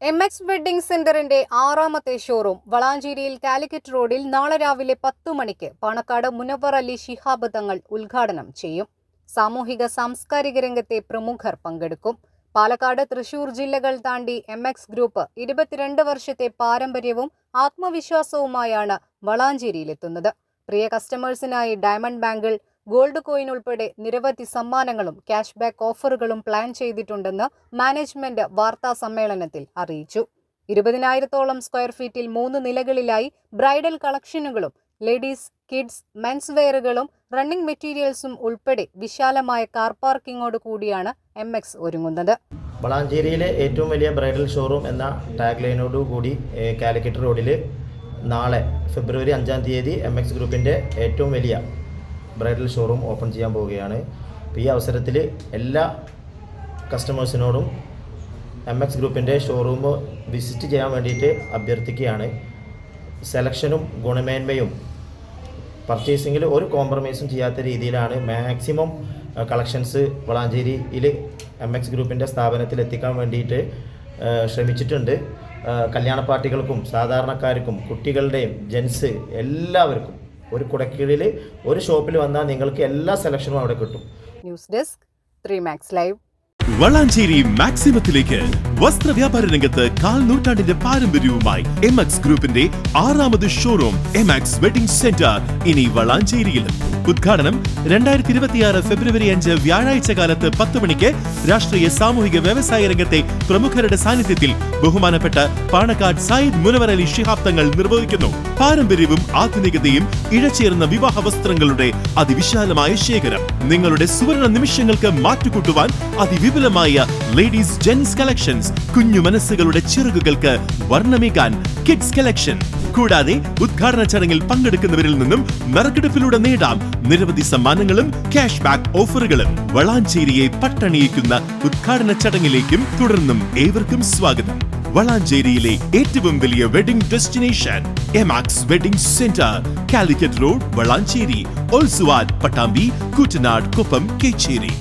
MX wedding സെന്ററിന്റെ 6ാമത്തെ showroom വളാഞ്ചേരിയിൽ Calicut റോഡിൽ നാളെ രാവിലെ 10 മണിക്ക് പാണക്കാട് മുനവ്വർ അലി ശിഹാബ് തങ്ങൾ ഉദ്ഘാടനം ചെയ്യും. സാമൂഹിക സാംസ്കാരിക രംഗത്തെ പ്രമുഖർ പങ്കെടുക്കും. പാലക്കാട്, തൃശൂർ ജില്ലകൾ താണ്ടി MX ഗ്രൂപ്പ് 22 വർഷത്തെ പാരമ്പര്യവും ആത്മവിശ്വാസവുമായാണ് വളാഞ്ചേരിയിലെത്തുന്നത്. പ്രിയ കസ്റ്റമേഴ്സിനായി ഡയമണ്ട് ബാങ്കിൾ, ഗോൾഡ് കോയിൻ ഉൾപ്പെടെ നിരവധി സമ്മാനങ്ങളും ക്യാഷ് ബാക്ക് ഓഫറുകളും പ്ലാൻ ചെയ്തിട്ടുണ്ടെന്ന് മാനേജ്മെന്റ് വാർത്താ സമ്മേളനത്തിൽ അറിയിച്ചു. 20,000-ഓളം സ്ക്വയർ ഫീറ്റിൽ 3 നിലകളിലായി ബ്രൈഡൽ കളക്ഷനുകളും ലേഡീസ്, കിഡ്സ്, മെൻസ് വെയറുകളും റണ്ണിംഗ് മെറ്റീരിയൽസും ഉൾപ്പെടെ വിശാലമായ കാർ പാർക്കിങ്ങോട് കൂടിയാണ് MX ഒരുങ്ങുന്നത്. വളാഞ്ചേരിയിലെ ഏറ്റവും വലിയ ബ്രൈഡൽ ഷോറൂം എന്ന ടാഗ് ലൈനോടു കൂടി കാലിക്കറ്റ് റോഡിൽ നാളെ ഫെബ്രുവരി 5-ാം തീയതി MX ഗ്രൂപ്പിൻ്റെ ഏറ്റവും വലിയ ബ്രൈഡൽ ഷോറൂം ഓപ്പൺ ചെയ്യാൻ പോവുകയാണ്. ഈ അവസരത്തിൽ എല്ലാ കസ്റ്റമേഴ്സിനോടും MX ഗ്രൂപ്പിൻ്റെ ഷോറൂം വിസിറ്റ് ചെയ്യാൻ വേണ്ടിയിട്ട് അഭ്യർത്ഥിക്കുകയാണ്. സെലക്ഷനും ഗുണമേന്മയും പർച്ചേസിങ്ങിൽ ഒരു കോംപ്രമൈസും ചെയ്യാത്ത രീതിയിലാണ് മാക്സിമം കളക്ഷൻസ് വളാഞ്ചേരിയിൽ MX ഗ്രൂപ്പിൻ്റെ സ്ഥാപനത്തിൽ എത്തിക്കാൻ വേണ്ടിയിട്ട് ശ്രമിച്ചിട്ടുണ്ട്. കല്യാണ പാർട്ടികൾക്കും സാധാരണക്കാർക്കും കുട്ടികളുടെയും ജെൻസ് എല്ലാവർക്കും ഒരു കുടക്കീഴിൽ ഒരു ഷോപ്പിൽ വന്നാൽ നിങ്ങൾക്ക് എല്ലാ സെലക്ഷനും അവിടെ കിട്ടും. News desk 3Max live. Valanchery മാക്സിമത്തിലേക്ക് വസ്ത്രവ്യാപാര രംഗത്ത് 1/4 നൂറ്റാണ്ടിന്റെ പാരമ്പര്യവുമായി MX ഗ്രൂപ്പിന്റെ 6ാമത് ഷോറൂം MX വെഡ്ഡിംഗ് സെന്റർ ഇനി വളാഞ്ചേരിയിലും. ഉദ്ഘാടനം 2026 ഫെബ്രുവരി 5 വ്യാഴാഴ്ച കാലത്ത് 10 മണിക്ക് രാഷ്ട്രീയ, സാമൂഹിക, വ്യവസായ രംഗത്തെ പ്രമുഖരുടെ സാന്നിധ്യത്തിൽ ബഹുമാനപ്പെട്ട പാണക്കാട് സയ്യിദ് മുനവ്വർ അലി ശിഹാബ് തങ്ങൾ നിർവഹിക്കുന്നു. പാരമ്പര്യവും ആധുനികതയും ഇഴചേർന്ന വിവാഹ വസ്ത്രങ്ങളുടെ അതിവിശാലമായ ശേഖരം. നിങ്ങളുടെ സുവർണ നിമിഷങ്ങൾക്ക് മാറ്റുകൂട്ടുവാൻ അതിവിപുലമായ ലേഡീസ്, ജെൻസ് കളക്ഷൻസ്, കുഞ്ഞു മനസ്സുകളുടെ ചിറകുകൾക്ക് വർണ്ണമേകാൻ കിഡ്സ് കളക്ഷൻ. കൂടാതെ ഉദ്ഘാടന ചടങ്ങിൽ പങ്കെടുക്കുന്നവരിൽ നിന്നും നറുക്കെടുപ്പിലൂടെ നേടാം നിരവധി സമ്മാനങ്ങളും ക്യാഷ് ബാക്ക് ഓഫറുകളും. വളാഞ്ചേരിയെ പട്ടണിയിക്കുന്ന ഉദ്ഘാടന ചടങ്ങിലേക്കും തുടർന്നും ഏവർക്കും സ്വാഗതം. വളാഞ്ചേരിയിലെ ഏറ്റവും വലിയ wedding destination MX wedding centre, Calicut road, Valanchery. Also at Pattambi, Koottanad, Koppam, Kecheri.